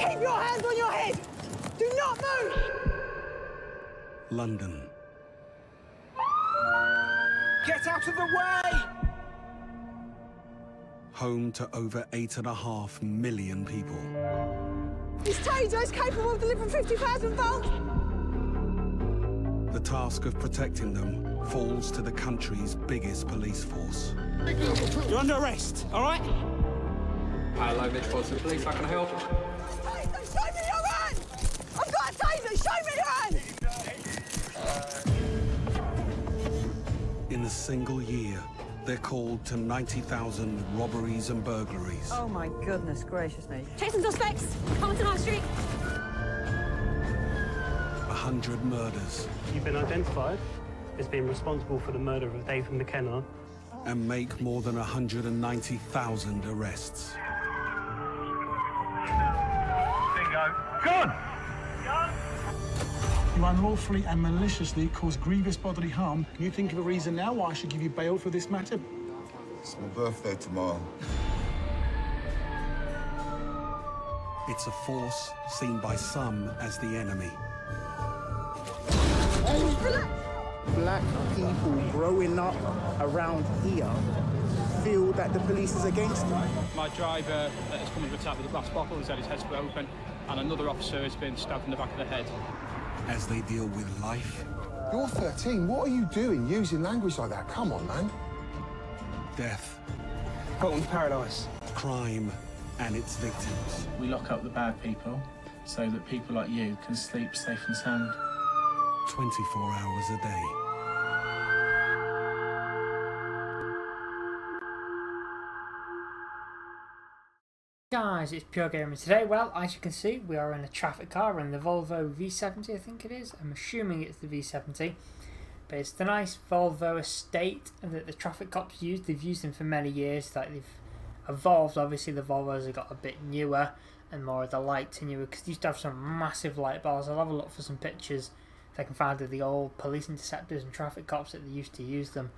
Keep your hands on your head! Do not move! London. Get out of the way! Home to over 8.5 million people. This taser is capable of delivering 50,000 volts! The task of protecting them falls to the country's biggest police force. You're under arrest, all right? Hello, Metropolitan Police, how can I help? Taser, show me your hand! I've got a taser, show me your hand! In a single year, they're called to 90,000 robberies and burglaries. Oh my goodness gracious me. Chasing suspects! Coming to High Street! 100 murders. You've been identified as being responsible for the murder of David McKenna. And make more than 190,000 arrests. Bingo. Gone! You unlawfully and maliciously caused grievous bodily harm. Can you think of a reason now why I should give you bail for this matter? It's my birthday tomorrow. It's a force seen by some as the enemy. Black people growing up around here feel that the police is against them. My driver has come under attack with a glass bottle, he's had his head split open, and another officer has been stabbed in the back of the head. As they deal with life. You're 13, what are you doing using language like that? Come on, man. Death. Bolton's Paradise. Crime and its victims. We lock up the bad people so that people like you can sleep safe and sound. 24 hours a day. Guys, it's Pure Gamer today. Well, as you can see, we are in a traffic car in the Volvo V70, I think it is. I'm assuming it's the V70. But it's the nice Volvo estate that the traffic cops use. They've used them for many years. Like, they've evolved. Obviously, the Volvos have got a bit newer and more of the lights are newer, because they used to have some massive light bars. I'll have a look for some pictures if I can find of the old police interceptors and traffic cops that they used to use them.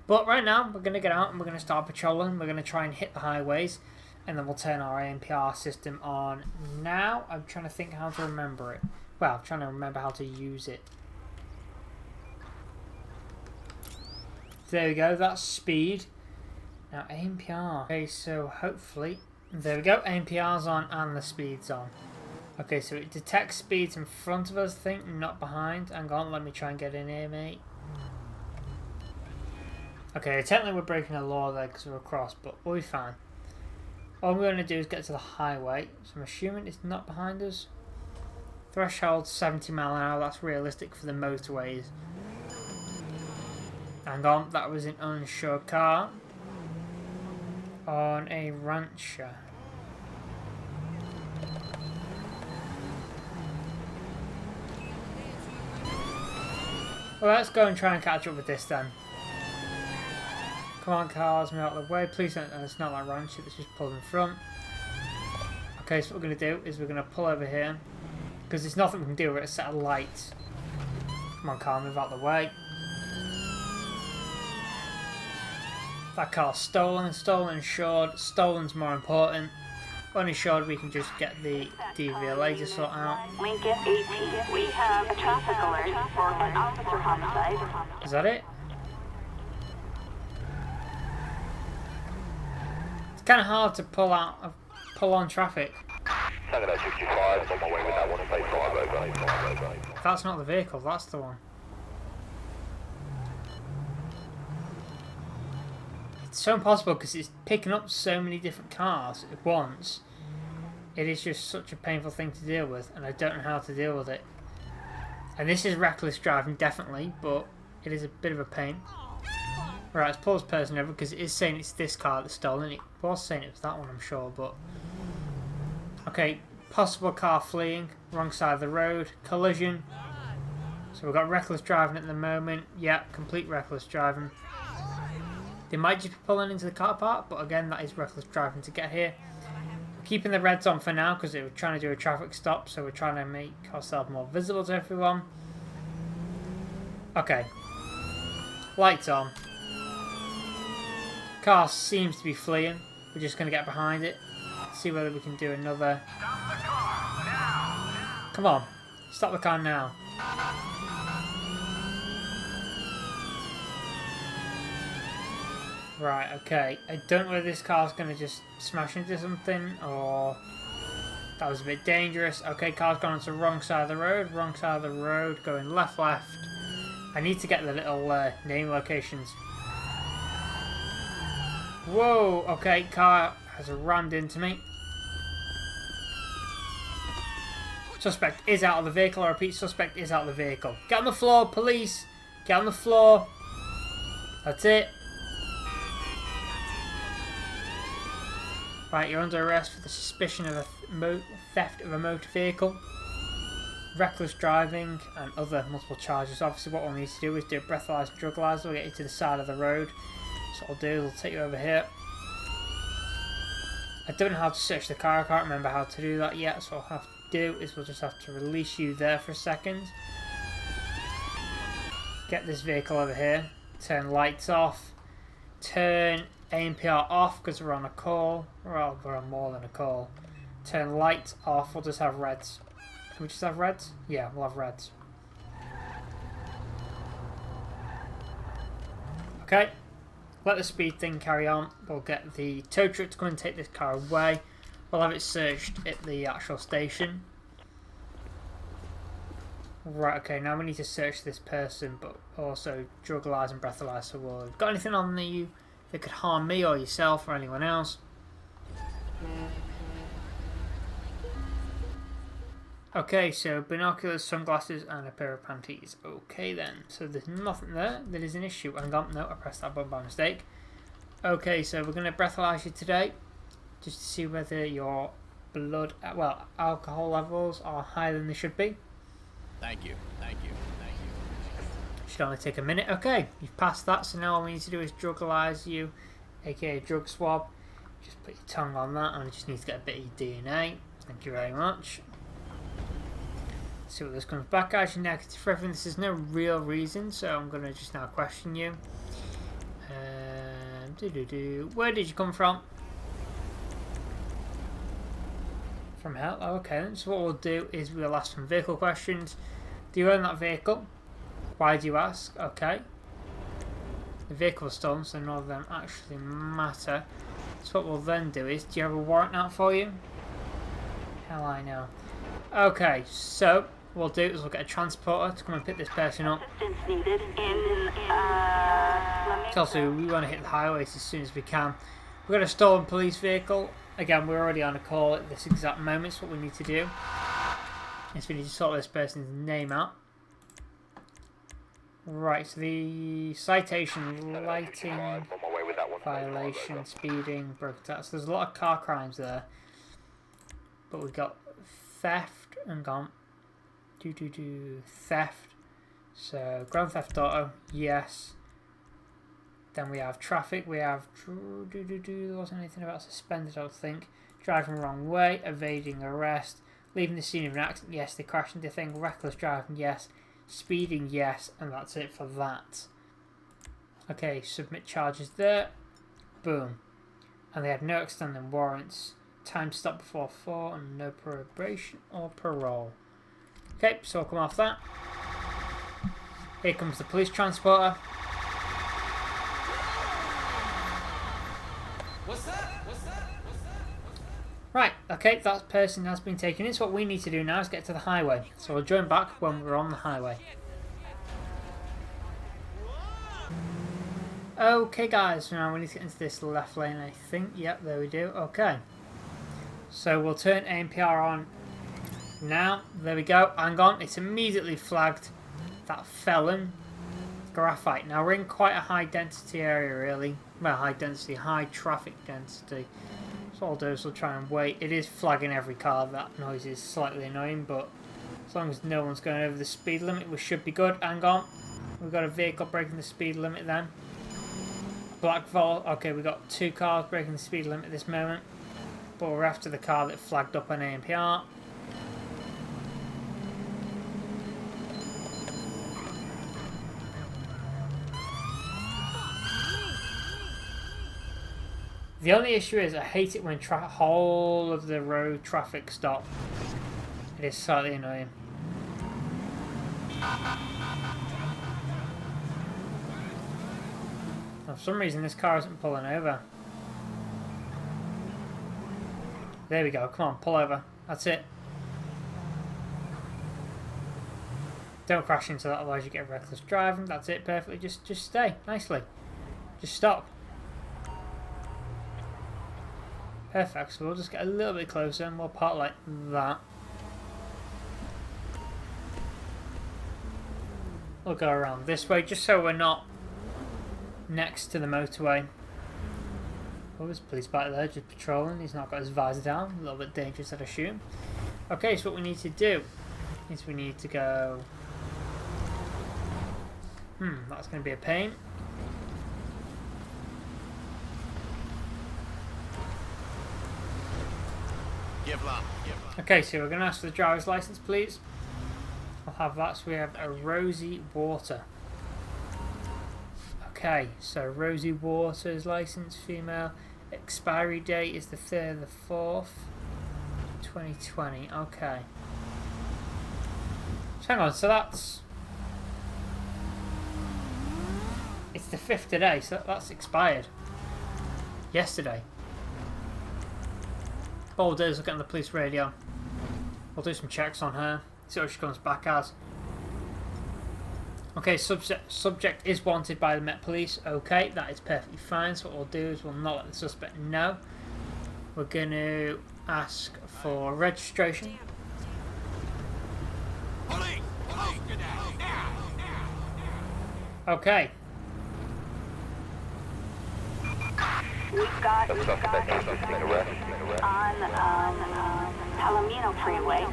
But right now, we're going to get out and we're going to start patrolling. We're going to try and hit the highways. And then we'll turn our ANPR system on now. I'm trying to think how to remember it. Well, I'm trying to remember how to use it. There we go, that's speed. Now ANPR. Okay, so hopefully... There we go, ANPR's on and the speed's on. Okay, so it detects speeds in front of us, I think, not behind. Hang on, let me try and get in here, mate. Okay, technically we're breaking a law there because we're across, but we'll be fine. All we're going to do is get to the highway, so I'm assuming it's not behind us. Threshold 70 mile an hour, that's realistic for the motorways. Hang on, that was an uninsured car on a rancher. Well, let's go and try and catch up with this then. Come on, cars, move out of the way. Please don't, it's not like ranch, it's just pull in front. Okay, so what we're going to do is we're going to pull over here, because there's nothing we can do with a set of lights. Come on, car, move out of the way. That car's stolen, insured. Stolen's more important. Uninsured, we can just get the DVLA to sort out. Lincoln 18, we have a traffic alert for an officer homicide. Is that it? Kind of hard to pull on traffic. Tango 65, on my way with that one, plate 5 over. That's not the vehicle, that's the one. It's so impossible because it's picking up so many different cars at once. It is just such a painful thing to deal with, and I don't know how to deal with it. And this is reckless driving, definitely, but it is a bit of a pain. Right, let's pull this person over because it is saying it's this car that's stolen. It was saying it was that one, I'm sure, but... Okay, possible car fleeing, wrong side of the road, collision. So we've got reckless driving at the moment. Yeah, complete reckless driving. They might just be pulling into the car park, but again, that is reckless driving to get here. We're keeping the reds on for now because we're trying to do a traffic stop, so we're trying to make ourselves more visible to everyone. Okay. Lights on. Car seems to be fleeing. We're just going to get behind it, see whether we can do another Come on. Stop the car now. Right, okay. I don't know whether this car's going to just smash into something or... That was a bit dangerous. Okay, car's gone onto the wrong side of the road. Wrong side of the road. Going left, left. I need to get the little name locations. Whoa! Okay, car has rammed into me. Suspect is out of the vehicle. I repeat, suspect is out of the vehicle. Get on the floor, police! Get on the floor. That's it. Right, you're under arrest for the suspicion of a theft of a motor vehicle, reckless driving, and other multiple charges. Obviously, what we'll need to do is do a breathalyzer and drug We'll get you to the side of the road. So what I'll do is I'll take you over here. I don't know how to search the car. I can't remember how to do that yet. So what I'll have to do is we'll just have to release you there for a second. Get this vehicle over here. Turn lights off. Turn ANPR off because we're on a call. Well, we're on more than a call. Turn lights off. We'll just have reds. Can we just have reds? Yeah, we'll have reds. Okay. Let the speed thing carry on. We'll get the tow truck to come and take this car away. We'll have it searched at the actual station. Right, okay, now we need to search this person, but also drug-lyze and breathalyze. So we'll... Got anything on you that could harm me or yourself or anyone else? Okay, so binoculars, sunglasses, and a pair of panties. Okay then, so there's nothing there that is an issue. Hang on, no, I pressed that button by mistake. Okay, so we're going to breathalyze you today, just to see whether your blood, well, alcohol levels are higher than they should be. Thank you, thank you, thank you. Should only take a minute. Okay, you've passed that, so now all we need to do is drug-lyze you, aka drug swab. Just put your tongue on that, and we just need to get a bit of your DNA. Thank you very much. See what this comes back as. You're negative for everything. This is no real reason, so I'm going to just now question you. Where did you come from? From hell? Oh, okay, then. So what we'll do is we'll ask some vehicle questions. Do you own that vehicle? Why do you ask? Okay. The vehicle was stolen, so none of them actually matter. So what we'll then do is, do you have a warrant out for you? Hell, I know. Okay, so what we'll do is we'll get a transporter to come and pick this person up. So also, we want to hit the highways as soon as we can. We've got a stolen police vehicle. Again, we're already on a call at this exact moment, so what we need to do is we need to sort this person's name out. Right, so the citation, lighting, violation, speeding, broken tax. There's a lot of car crimes there. But we've got theft and gone. Theft. So, Grand Theft Auto, yes. Then we have traffic, we have... There wasn't anything about suspended, I don't think. Driving the wrong way, evading arrest, leaving the scene of an accident, yes. They crashed into a thing, reckless driving, yes. Speeding, yes. And that's it for that. Okay, submit charges there. Boom. And they had no extending warrants. Time stop before 4 and no probation or parole. Okay, so I'll come off that. Here comes the police transporter. What's that? What's that? What's that? Right, okay, that person has been taken in. So what we need to do now is get to the highway. So we'll join back when we're on the highway. Okay guys, so now we need to get into this left lane, I think. Yep, there we do. Okay. So we'll turn ANPR on now. There we go. Hang on. It's immediately flagged that felon graphite. Now we're in quite a high density area really. Well, high density, high traffic density. So what I'll do is we'll try and wait. It is flagging every car. That noise is slightly annoying, but as long as no one's going over the speed limit, we should be good. Hang on. We've got a vehicle breaking the speed limit then. Black Volt. Okay, we've got 2 cars breaking the speed limit at this moment. But we're after the car that flagged up on ANPR. The only issue is I hate it when whole of the road traffic stop. It is slightly annoying. Now, for some reason this car isn't pulling over. There we go, come on, pull over. That's it. Don't crash into that, otherwise you get reckless driving. That's it, perfectly. Just stay, nicely. Just stop. Perfect, so we'll just get a little bit closer and we'll park like that. We'll go around this way just so we're not next to the motorway. Oh, there's a police bike there just patrolling. He's not got his visor down. A little bit dangerous, I'd assume. Okay, so what we need to do is we need to go... that's going to be a pain. Okay, so we're going to ask for the driver's license, please. I'll have that. So we have a Rosie Water. Okay, so Rosie Water's license, female. Expiry date is the 3rd of the 4th, 2020. Okay. So hang on, so that's... It's the 5th today, so that's expired. Yesterday. All we'll do is look at the police radio. We'll do some checks on her, see what she comes back as. Okay, subject is wanted by the Met Police. Okay, that is perfectly fine. So what we'll do is we'll not let the suspect know. We're going to ask for registration. Okay. We've got on Palomino Freeway.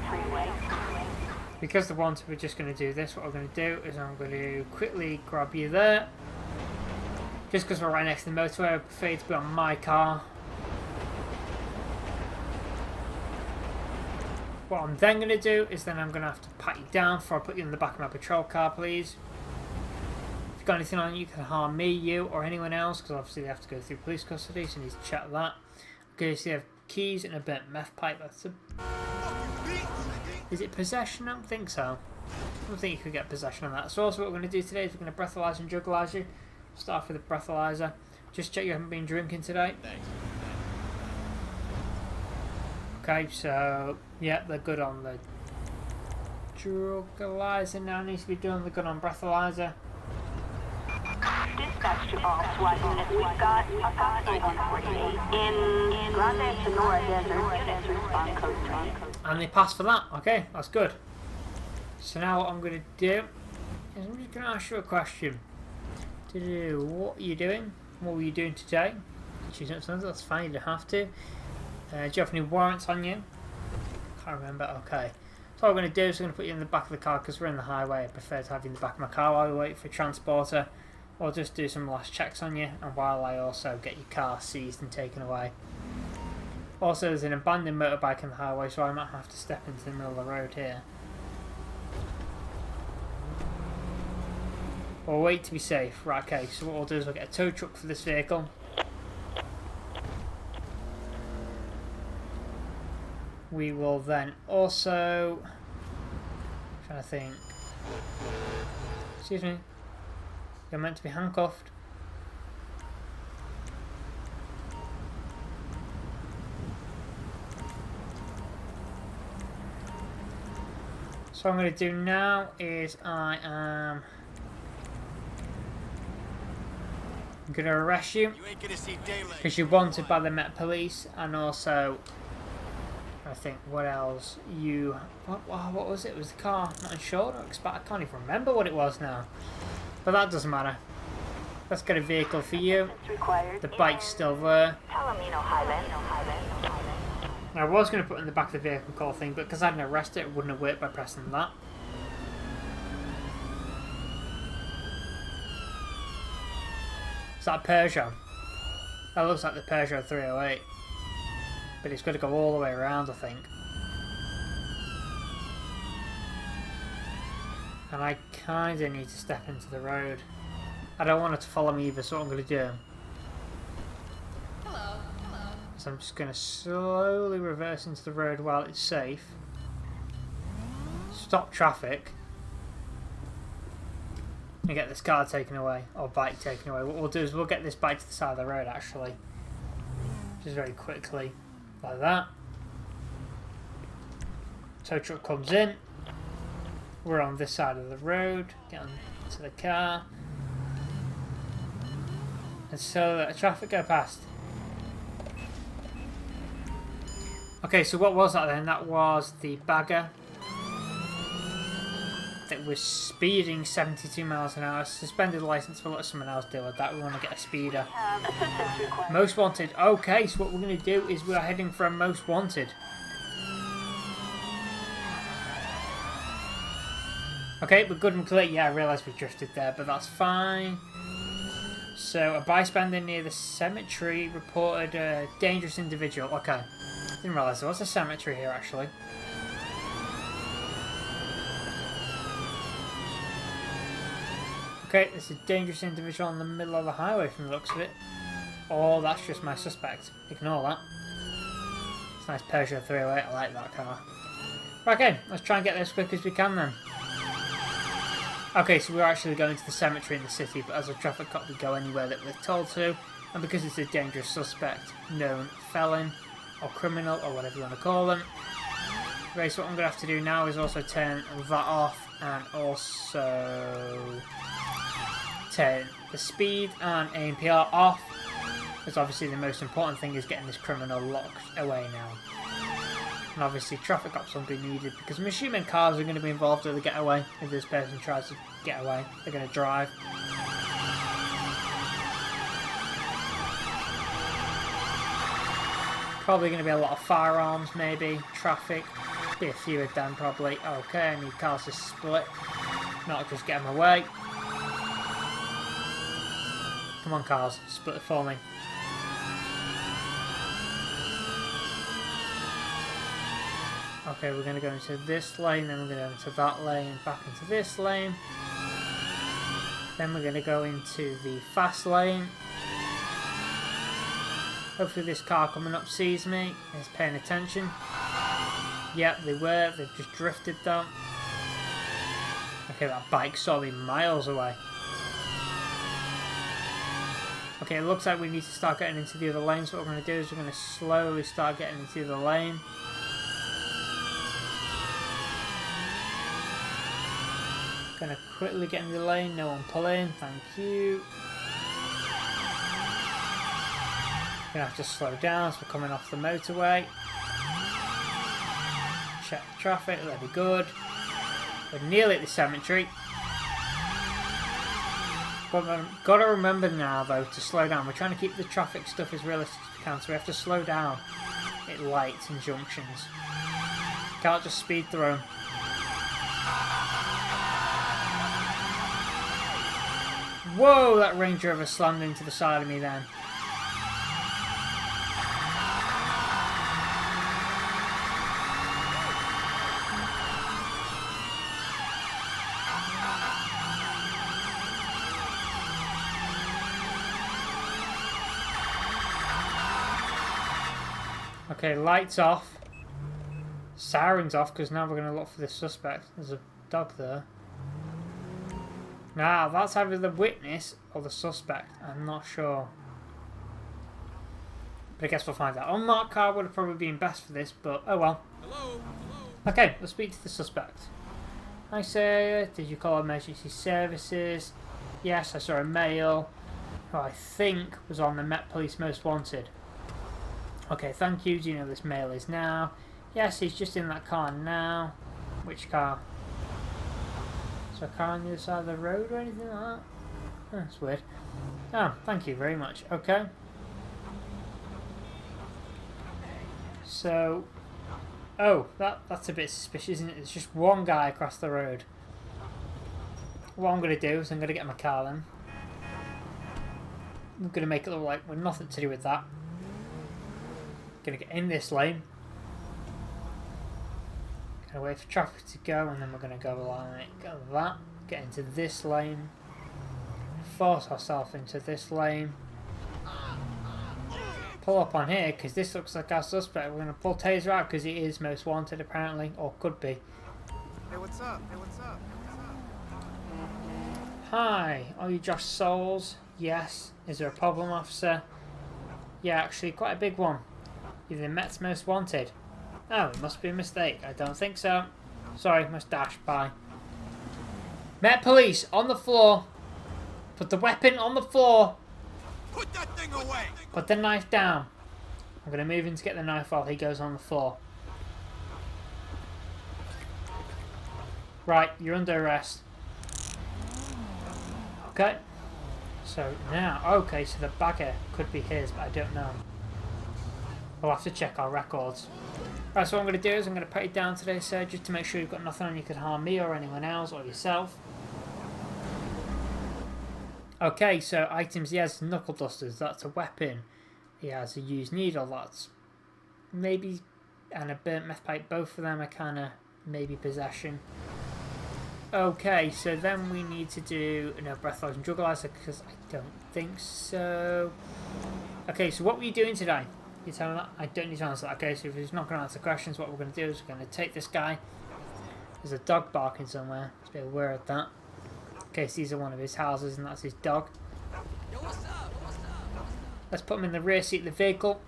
Because the wanted, we're just going to do this. What we're going to do is I'm going to quickly grab you there. Just because we're right next to the motorway, I prefer you to be on my car. What I'm then going to do is then I'm going to have to pat you down before I put you in the back of my patrol car, please. If you've got anything on you can harm me, you, or anyone else, because obviously they have to go through police custody, so you need to check that. Okay, so you have keys and a burnt meth pipe. That's a... Is it possession? I don't think so. I don't think you could get possession on that. So also what we're going to do today is we're going to breathalyze and jugulize you. Start with the breathalyzer. Just check you haven't been drinking today. Thanks. Okay, so yeah, they're good on the jugulizer. Now needs to be done. They're good on breathalyzer. Dispatch to all SWAT units. We've got a possible 148 in Grande Sonora Desert. Units respond code 3. And they passed for that. Okay, that's good. So now what I'm going to do is I'm just going to ask you a question. What are you doing? What were you doing today? That's fine, you don't have to. Do you have any warrants on you? Can't remember. Okay. So what I'm going to do is I'm going to put you in the back of the car because we're in the highway. I prefer to have you in the back of my car while we wait for a transporter. I'll just do some last checks on you, and while I also get your car seized and taken away. Also, there's an abandoned motorbike on the highway, so I might have to step into the middle of the road here. We'll wait to be safe. Right, okay, so what we'll do is we'll get a tow truck for this vehicle. We will then also... I'm trying to think... Excuse me. You're meant to be handcuffed. So what I'm going to do now is I'm going to arrest you because you're wanted by the Met Police, and also I think what else you what was it? Was the car not insured? I can't even remember what it was now, but that doesn't matter. Let's get a vehicle for you. The bike's still there. Now, I was going to put in the back of the vehicle call thing, but because I didn't arrest it, it wouldn't have worked by pressing that. Is that a Peugeot? That looks like the Peugeot 308. But it's got to go all the way around, I think. And I kind of need to step into the road. I don't want it to follow me either, so what I'm going to do... So I'm just going to slowly reverse into the road while it's safe. stop traffic and get this car taken away, or bike taken away. What we'll do is we'll get this bike to the side of the road actually, just very quickly, like that. Tow truck comes in, we're on this side of the road, get onto the car, and so let the traffic go past. Okay, so what was that then? That was the bagger that was speeding 72 miles an hour. Suspended license. We'll let someone else deal with that. We want to get a speeder. Most wanted. Okay, so what we're going to do is we are heading for a most wanted. Okay, we're good and clear. Yeah, I realised we drifted there, but that's fine. So, a bystander near the cemetery reported a dangerous individual. Okay. Didn't realise there was a cemetery here, actually. Okay, there's a dangerous individual in the middle of the highway from the looks of it. Oh, that's just my suspect. Ignore that. It's a nice Peugeot 308. I like that car. Okay, let's try and get there as quick as we can then. Okay, so we're actually going to the cemetery in the city, but as a traffic cop we go anywhere that we're told to, and because it's a dangerous suspect, known felon, or criminal, or whatever you want to call them. Okay, so what I'm going to have to do now is also turn that off, and also turn the speed and ANPR off, because obviously the most important thing is getting this criminal locked away now. And obviously traffic cops won't be needed, because I'm assuming cars are going to be involved with the getaway. If this person tries to get away, they're going to drive. Probably going to be a lot of firearms, maybe. Traffic. Be a few of them, probably. Okay, I need cars to split. Not just get them away. Come on, cars. Split for me. Okay, we're going to go into this lane, then we're going to go into that lane, back into this lane. Then we're going to go into the fast lane. Hopefully this car coming up sees me and is paying attention. Yep, they were. They've just drifted though. Okay, that bike saw me miles away. Okay, it looks like we need to start getting into the other lane. So what we're going to do is we're going to slowly start getting into the other lane. Going to quickly get in the lane. No one pull in. Thank you. Gonna have to slow down as we're coming off the motorway. Check the traffic, that'll be good. We're nearly at the cemetery. Gotta remember now though to slow down. We're trying to keep the traffic stuff as realistic as we can, so we have to slow down at lights and junctions. Can't just speed through. Whoa, that Range Rover slammed into the side of me then. Okay, lights off. Sirens off, because now we're going to look for this suspect. There's a dog there. Now, that's either the witness or the suspect. I'm not sure. But I guess we'll find out. Unmarked car would have probably been best for this, but oh well. Hello? Okay, let's speak to the suspect. Hi sir, did you call emergency services? Yes, I saw a male who I think was on the Met Police Most Wanted. Okay, thank you. Do you know who this male is now? Yes, he's just in that car now. Which car? Is there a car on the other side of the road or anything like that? Oh, that's weird. Oh, thank you very much. Okay. So... oh, that's a bit suspicious, isn't it? There's just one guy across the road. What I'm going to do is I'm going to get my car then. I'm going to make it look like we're nothing to do with that. Going to get in this lane. Going to wait for traffic to go, and then we're going to go along it. Go that. Get into this lane. Force ourselves into this lane. Pull up on here because this looks like our suspect. We're going to pull Taser out because he is most wanted apparently, or could be. Hey, what's up? Hey, what's up? Hi, are you Josh Souls? Yes. Is there a problem, officer? Yeah, actually, quite a big one. You're the Met's most wanted. Oh, it must be a mistake. I don't think so. Sorry, must dash. Bye. Met police on the floor. Put the weapon on the floor. Put that thing away! Put the knife down. I'm going to move in to get the knife while he goes on the floor. Right, you're under arrest. Okay. So now, okay, so the bagger could be his, but I don't know. We'll have to check our records. Right, so what I'm going to do is I'm going to put you down today, sir, just to make sure you've got nothing on you could harm me or anyone else or yourself. Okay, so items he has knuckle dusters, that's a weapon. He has a used needle, that's maybe, and a burnt meth pipe, both of them are kind of maybe possession. Okay, so then we need to do no breathalyzer and drugalizer because I don't think so. Okay, so what were you doing today? You tell me that? I don't need to answer that. Okay, so if he's not going to answer questions, what we're going to do is we're going to take this guy. There's a dog barking somewhere. Just be aware of that. Okay, so these are one of his houses and that's his dog. Let's put him in the rear seat of the vehicle.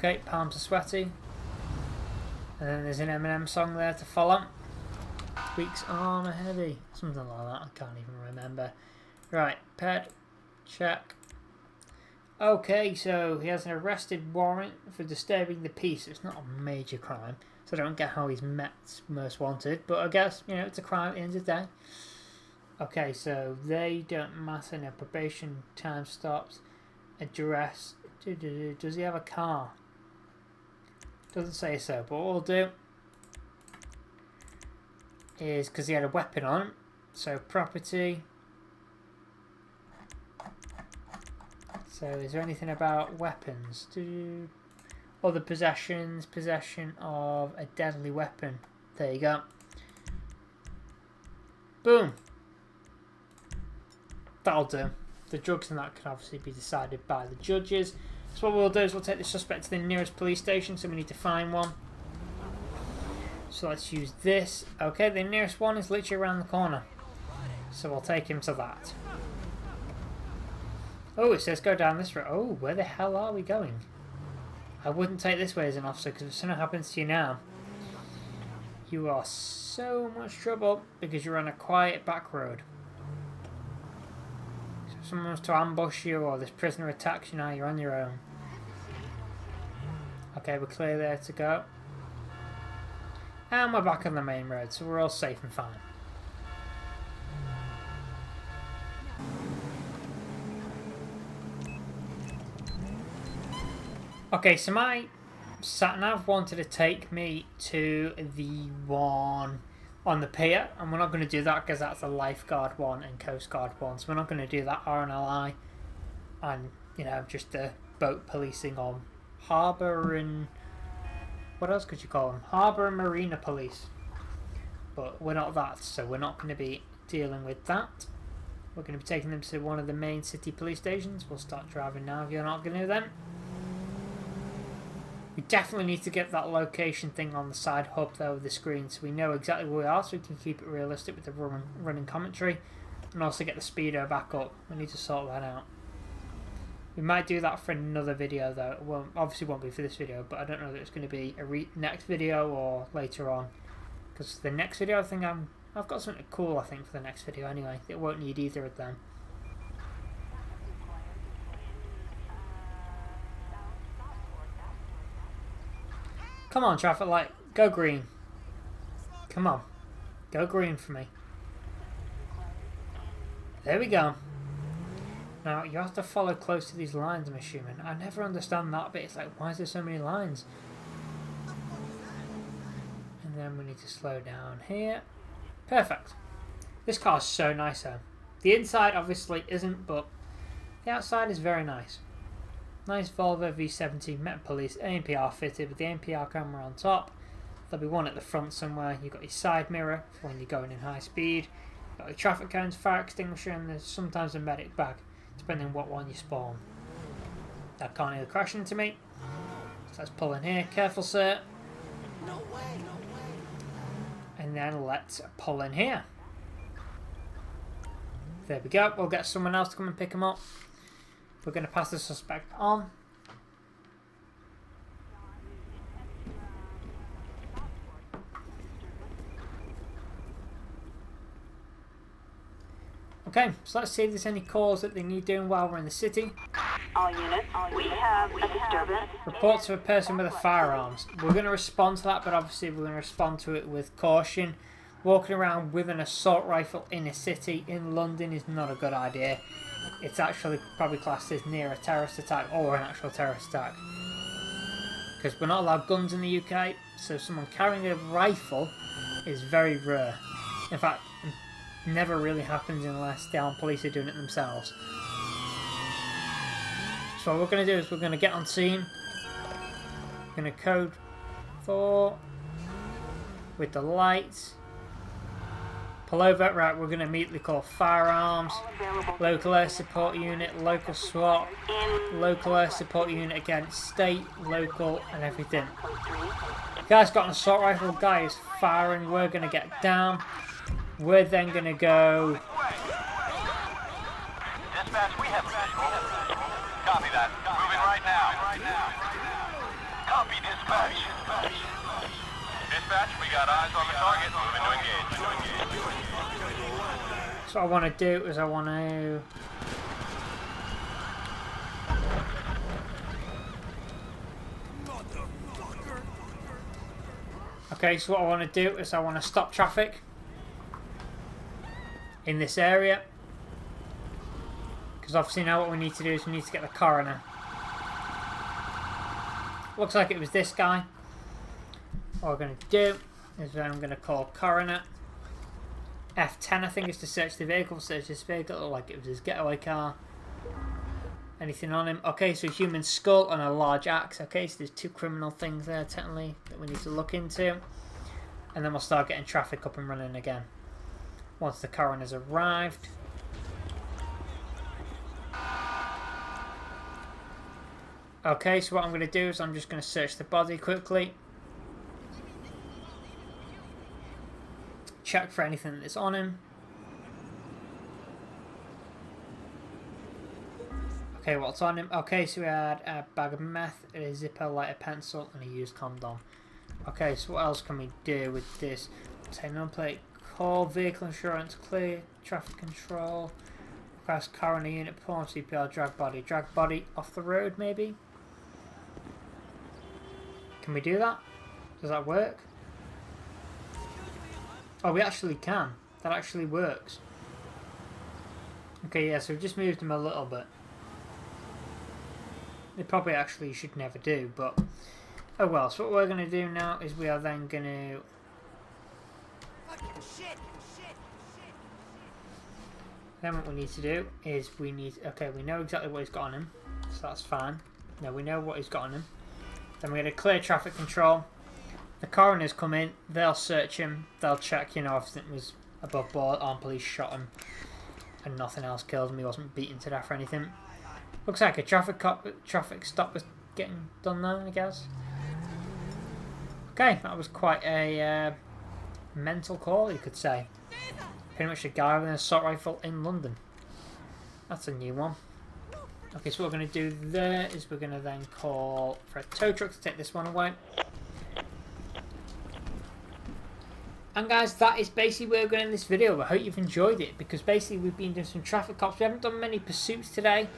Okay, palms are sweaty. And then there's an Eminem song there to follow. Weeks arm are heavy. Something like that, I can't even remember. Right, ped, check. Okay, so he has an arrested warrant for disturbing the peace. It's not a major crime, so I don't get how he's Met's most wanted. But I guess, you know, it's a crime at the end of the day. Okay, so they don't matter. No probation, time stops, address. Does he have a car? Doesn't say so, but what we'll do is, because he had a weapon on him, so property. So is there anything about weapons? Other possessions, possession of a deadly weapon. There you go. Boom. That'll do. The drugs and that can obviously be decided by the judges. So what we'll do is we'll take the suspect to the nearest police station, so we need to find one. So let's use this. Okay, the nearest one is literally around the corner. So we'll take him to that. Oh, it says go down this road. Oh, where the hell are we going? I wouldn't take this way as an officer, because if something happens to you now, you are so much trouble because you're on a quiet back road. So if someone wants to ambush you or this prisoner attacks you now, you're on your own. Okay, we're clear there to go. And we're back on the main road, so we're all safe and fine. Okay, so my sat-nav wanted to take me to the one on the pier, and we're not going to do that because that's a lifeguard one and coast guard one, so we're not going to do that RNLI and, you know, just the boat policing on harbour and what else could you call them? Harbour and marina police. But we're not that, so we're not going to be dealing with that. We're going to be taking them to one of the main city police stations. We'll start driving now if you're not going to then. We definitely need to get that location thing on the side hub though of the screen so we know exactly where we are, so we can keep it realistic with the running commentary, and also get the speedo back up. We need to sort that out. We might do that for another video though. It won't, obviously won't be for this video, but I don't know that it's going to be a next video or later on, because the next video I think I've got something cool I think for the next video anyway. It won't need either of them. Come on, traffic light. Go green. Come on. Go green for me. There we go. Now, you have to follow close to these lines, I'm assuming. I never understand that bit. It's like, why is there so many lines? And then we need to slow down here. Perfect. This car is so nice, though. The inside, obviously, isn't, but the outside is very nice. Nice Volvo V70 Met Police ANPR fitted with the ANPR camera on top. There'll be one at the front somewhere. You've got your side mirror for when you're going in high speed. You've got your traffic cones, fire extinguisher, and there's sometimes a medic bag, depending on what one you spawn. That car nearly crashed into me. So let's pull in here. Careful, sir. No way, no way. And then let's pull in here. There we go. We'll get someone else to come and pick him up. We're going to pass the suspect on. Okay, so let's see if there's any calls that they need doing while we're in the city. All units, we have a disturbance. Report to a person with a firearms. We're going to respond to that, but obviously we're going to respond to it with caution. Walking around with an assault rifle in a city in London is not a good idea. It's actually probably classed as near a terrorist attack or an actual terrorist attack. Because we're not allowed guns in the UK, so someone carrying a rifle is very rare. In fact, never really happens unless the armed police are doing it themselves. So what we're going to do is we're going to get on scene. We're going to code 4 with the lights. Pull over. Right, we're going to immediately call firearms, local air support unit, local SWAT, local air support unit again, state, local, and everything. The guy's got an assault rifle. Guy is firing. We're going to get down. We're then going to go. Dispatch, we have visual. Copy that. Moving right now. Copy, dispatch. Dispatch, we got eyes on the target. Moving to engage. So what I want to do is I want to. Okay, so what I want to do is I want to stop traffic in this area, because obviously now what we need to do is we need to get the coroner. Looks like it was this guy. What we're going to do is I'm going to call coroner. F10 I think is to search the vehicle. Search this vehicle. It looked like it was his getaway car. Anything on him? Okay, so human skull and a large axe. Okay, so there's 2 criminal things there technically that we need to look into, and then we'll start getting traffic up and running again once the coroner's arrived. Okay, so what I'm going to do is I'm just going to search the body quickly. Check for anything that's on him. Okay, what's on him? Okay, so we had a bag of meth, a zipper, lighter, pencil, and a used condom. Okay, so what else can we do with this? Say number plate, call, vehicle insurance, clear, traffic control, request coroner unit, pull on CPR, drag body off the road maybe? Can we do that? Does that work? Oh, we actually can. That actually works. Okay, yeah, so we've just moved him a little bit. It probably actually should never do, but oh well. So what we're going to do now is we are then going to then what we need to do is we need, okay, we know exactly what he's got on him, so that's fine. Now we know what he's got on him. Then we're going to clear traffic control. The coroners come in, they'll search him, they'll check, you know, if everything was above board, armed police shot him and nothing else killed him, he wasn't beaten to death or anything. Looks like a traffic stop was getting done there, I guess. Okay, that was quite a mental call, you could say. Pretty much a guy with an assault rifle in London. That's a new one. Okay, so what we're going to do there is we're going to then call for a tow truck to take this one away. And guys, that is basically where we're going to end this video. I hope you've enjoyed it, because basically we've been doing some traffic cops. We haven't done many pursuits today,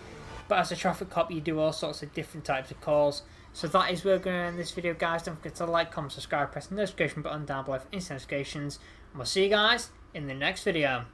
but as a traffic cop you do all sorts of different types of calls. So that is where we're going to end this video, guys. Don't forget to like, comment, subscribe, press the notification button down below for instant notifications, and we'll see you guys in the next video.